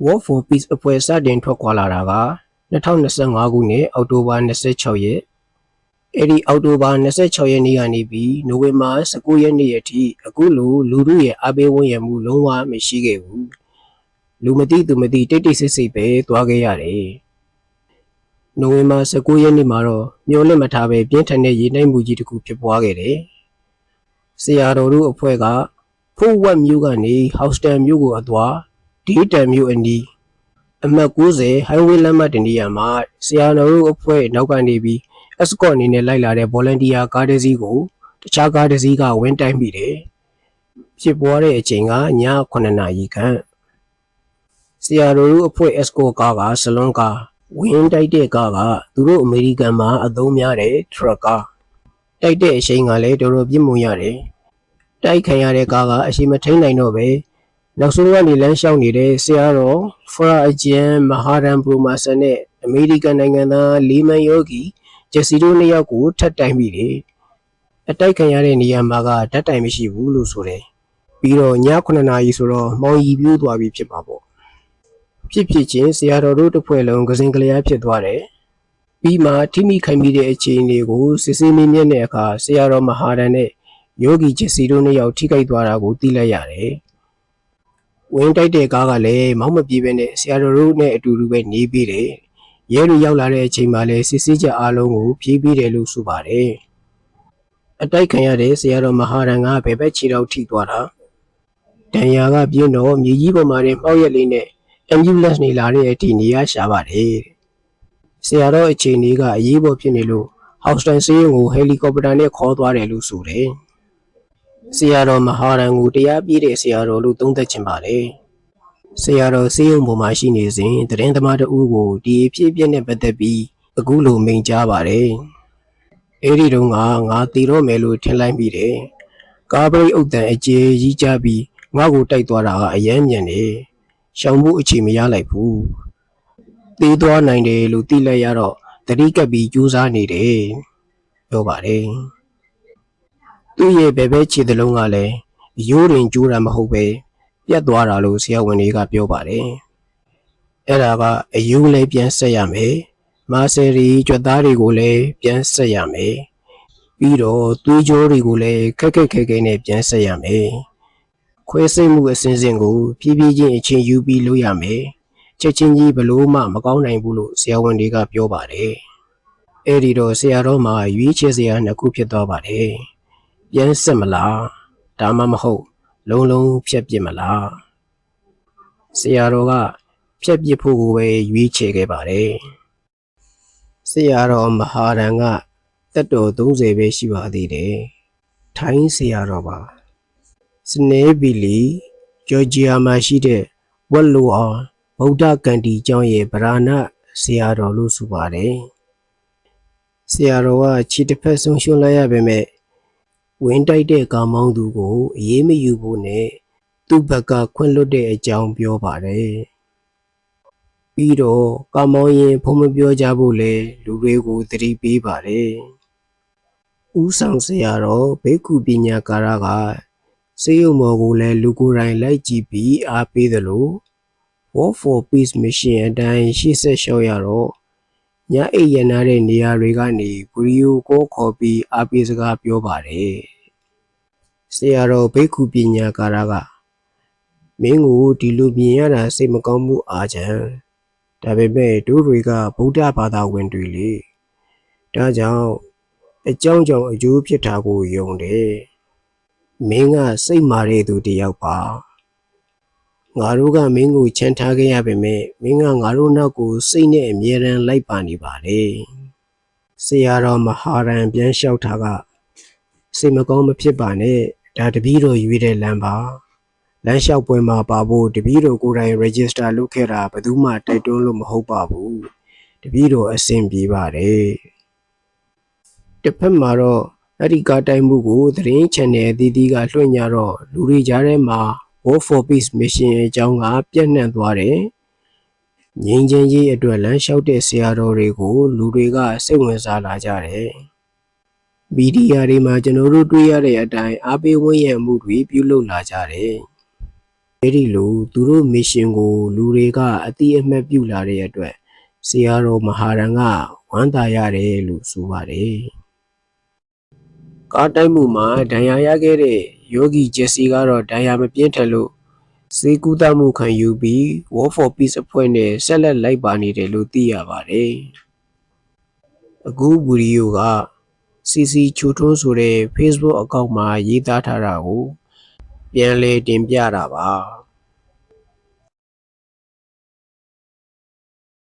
War for Peace အဖွဲ့စတင်ထွက်ခွာလာတာက2025ခုနှစ်အောက်တိုဘာ26ရက်အဲ့ဒီအောက်တိုဘာ26ရက်နေ့ကနေပြီးနိုဝင်ဘာ19ရက်နေ့အထိအခုလိုလူထုရဲ့အားပေးဝန်းရံမှုလုံးဝမရှိခဲ့ဘူးလူမသိသူမသိတိတ်တိတ်ဆိတ်ဆိတ်ပဲသွားခဲ့ရတယ်နိုဝင်ဘာ19ရက်နေ့မှာတော့မျိုးလက်မထားပဲပြင်းထန်တဲ့ရေနှိုက်မှုကြီးတစ်ခုဖြစ်ပွားခဲ့တယ်ဆရာတော်တို့အဖွဲ့ကဖိုးဝက်မြို့ကနေဟောက်စတန်မြို့ကိုအသွားဒီတန်မြို့အနီးအမှတ်90 highway လမ်းမတနေရာမှာဆရာတော်တို့အဖွဲ့နောက်ကနေပြီး escort အနေနဲ့လိုက်လာတဲ့ volunteer ကားတစ်စီးကိုတခြားကားတစ်စီးကဝင်တိုက်မိတယ်ဖြစ်ပွားတဲ့အချိန်ကည9နာရီခန့်ဆရာတော်တို့အဖွဲ့ escort ကားကစလွန်ကားဝင်တိုက်တဲ့ကားကသူတို့အမေရိကန်မှာအသုံးများတဲ့ truck ကားတိုက်တဲ့အချိန်ကလည်းတော်တော်ပြင်းမုံရတယ်တိုက်ခံရတဲ့ကားကအရှိမထိန်နိုင်တော့ပဲနောက်ဆုံးကနေလမ်းလျှောက်နေတဲ့ဆရာတော်ဖရာအဂျန်မဟာရန်ဘရိုမာဆန်နဲ့အမေရိကန်နိုင်ငံသားလီမန်ယောဂီဂျက်စီတို့နှစ်ယောက်ကိုထပ်တိုင်မိတယ်အတိုက်ခံရတဲ့နေရာမှာကဓာတ်တိုင်မရှိဘူးလို့ဆိုတယ်ပြီးတော့ည9နာရီဆိုတော့မောင်ရီပြိုးသွားပြီဖြစ်ပါပေါ့ဖြစ်ချင်းဆရာတော်တို့တစ်ဖွဲ့လုံးကစင်ကလျားဖြစ်သွားတယ်ပြီးမှထိမိခိုင်မိတဲ့အခြေအနေကိုစစ်ဆေးမြင့်တဲ့အခါဆရာတော်မဟာရန်နဲ့ယောဂီဂျက်စီတို့နှစ်ယောက်ထိခိုက်သွားတာကိုသိလိုက်ရတယ်ဝင်တိုက်တဲ့ကားကလည်းမောင်းမပြေးပဲနဲ့ဆရာတော်တို့နဲ့အတူတူပဲနေပြီးတယ်ရဲတွေရောက်လာတဲ့အချိန်မှာလည်းစစ်ဆေးချက်အားလုံးကိုဖြေးပြီးတယ်လို့ဆိုပါတယ်အတိုက်ခံရတဲ့ဆရာတော်မဟာရန်ကဘယ်ဘက်ခြေထောက်ထိသွားတာဒဏ်ရာကပြင်းတော့မြေကြီးပေါ်မှာတင်ပေါက်ရက်လေးနဲ့ ambulance နေလာတဲ့အထိနေရရှာပါတယ်ဆရာတော်အခြေအနေကအရေးပေါ်ဖြစ်နေလို့ Houston ဆေးရုံကိုဟယ်လီကော်ပတာနဲ့ခေါ်သွားတယ်လို့ဆိုတယ်ဆရာတော်မဟာရန်ကိုတရားပြည့်တဲ့ဆရာတော်လို့သုံးသပ်ချင်ပါတယ်ဆရာတော်ဆေးရုံပေါ်မှာရှိနေစဉ်သတင်းသမားတဦးကိုဒီအဖြစ်အပျက်နဲ့ပတ်သက်ပြီးအခုလိုမိန့်ကြားပါတယ်အဲ့ဒီတုန်းကငါတည်တော့မယ်လို့ထင်လိုက်မိတယ်ကားပရိတ်အုပ်တန်အကျယ်ကြီးကြပြီးငါ့ကိုတိုက်သွားတာကအယမ်းမြန်တယ်ရှောင်ဖို့အခြေမရလိုက်ဘူးတေးသွားနိုင်တယ်လို့သိလိုက်ရတော့တတိကပ်ပြီးကြိုးစားနေတယ်ပြောပါတယ်သူ့ရဲ့ဘယ်ဘက်ခြေသလုံးကလည်းရိုးရင်ကျိုးတာမဟုတ်ပဲပြတ်သွားတာလို့ဆရာဝန်တွေကပြောပါတယ်အဲ့ဒါကအယူလည်းပြန်ဆက်ရမယ်မာဆယ်ရီကြွက်သားတွေကိုလည်းပြန်ဆက်ရမယ်ပြီးတော့သွေးကြောတွေကိုလည်းခက်ခဲနဲ့ပြန်ဆက်ရမယ်ခွဲစိတ်မှုအစဉ်စဉ်ကိုဖြည်းဖြည်းချင်းအချိန်ယူပြီးလုပ်ရမယ်ချက်ချင်းကြီးဘလို့မှမကောင်းနိုင်ဘူးလို့ဆရာဝန်တွေကပြောပါတယ်အဲ့ဒီတော့ဆရာတော်မှာရွေးချယ်စရာနှစ်ခုဖြစ်သွားပါတယ်ပြန်ဆက်မလားဒါမှမဟုတ်လုံးလုံးဖြတ်ပစ်မလားဆရာတော်ကဖြတ်ပစ်ဖို့ကိုပဲရွေးချယ်ခဲ့ပါတယ်ဆရာတော်မဟာရန်ကတက်တော်30ပဲရှိပါသေးတယ်ထိုင်းဆရာတော်ပါစနေဘီလီဂျော်ဂျီယာမှာရှိတဲ့ဝက်လိုအောင်ဗုဒ္ဓဂန္ဒီကျောင်းရဲ့ဗရာဏဆရာတော်လို့ဆိုပါတယ်ဆရာတော်ကခြေတစ်ဖက်ဆုံးရှုံးလိုက်ရပေမဲ့ဝင်တိုက်တဲ့ကာမောင်းသူကိုအေးမယူဖို့နဲ့သူ့ဘက်ကခွင့်လွတ်တဲ့အကြောင်းပြောပါတယ်ပြီးတော့ကာမောင်းရင်ဖုံးမပြောကြဖို့လဲလူတွေကိုသတိပေးပါတယ်ဦးဆောင်ဆရာတော်ဘေကုပညာကာရကစေယုံမော်ကိုလည်းလူကိုယ်တိုင်လိုက်ကြည့်ပြီးအားပေးသလို War for Peace Mission အတိုင်းရှေ့ဆက်လျှောက်ရတော့ညအိပ်ရနာတဲ့နေရာတွေကနေဂရီယိုကိုခေါ်ပြီးအားပေးစကားပြောပါတယ်ဆရာတော်ဘေကုပညာကာရကမင်းကိုဒီလိုမြင်ရတာစိတ်မကောင်းမှုအားချံဒါပေမဲ့တို့တွေကဗုဒ္ဓဘာသာဝင်တွေလေဒါကြောင့်အကြောင်းကြောင့်အကျိုးဖြစ်တာကိုယုံတယ်မင်းကစိတ်မာတဲ့သူတယောက်ပါငါတို့ကမင်းကိုချမ်းထားခဲ့ရပေမဲ့မင်းကငါတို့နောက်ကိုစိတ်နဲ့အမြဲတမ်းလိုက်ပါနေပါလေဆရာတော်မဟာရန်ပြန်လျှောက်တာကစိတ်မကောင်းမဖြစ်ပါနဲ့ဒါတပည့်တော်ရွေးတဲ့လမ်းပါလမ်းလျှောက်ပွဲမှာပါဖို့တပည့်တော်ကိုယ်တိုင် register လုပ်ခဲ့တာဘယ်သူမှတိုက်တွန်းလို့မဟုတ်ပါဘူးတပည့်တော်အဆင်ပြေပါတယ်တစ်ဖက်မှာတော့အဲ့ဒီကားတိုက်မှုကိုသတင်း channel အသီးသီးကလွှင့်ကြတော့လူတွေကြားထဲမှာ War for Peace Mission အကြောင်းကပြန့်နှံ့သွားတယ်ငြိမ်းချမ်းရေးအတွက်လမ်းလျှောက်တဲ့ဆရာတော်တွေကိုလူတွေကစိတ်ဝင်စားလာကြတယ်မီဒီယာတွေမှာကျွန်တော်တို့တွေ့ရတဲ့အတိုင်းအားပေးဝန်းရံမှုတွေပြုလုပ်လာကြတယ် အဲဒီလိုသူတို့မစ်ရှင်ကိုလူတွေကအတိအမှတ်ပြုလာတဲ့အတွက်ဆရာတော်မဟာရန်ကဝမ်းသာရတယ်လို့ဆိုပါတယ်။ကားတိုက်မှုမှာဒဏ်ရာရခဲ့တဲ့ယောဂီဂျက်စီကတော့ဒဏ်ရာမပြင်းထန်လို့စေကူတမှုခံယူပြီး War for Peace အဖွဲ့နဲ့ဆက်လက်လိုက်ပါနေတယ်လို့သိရပါတယ်။အခုဗီဒီယိုက CC ချိုထွန်းဆိုတဲ့ Facebook အကောင့်မှာရေးသားထားတာကိုပြန်လည်တင်ပြတာပါ။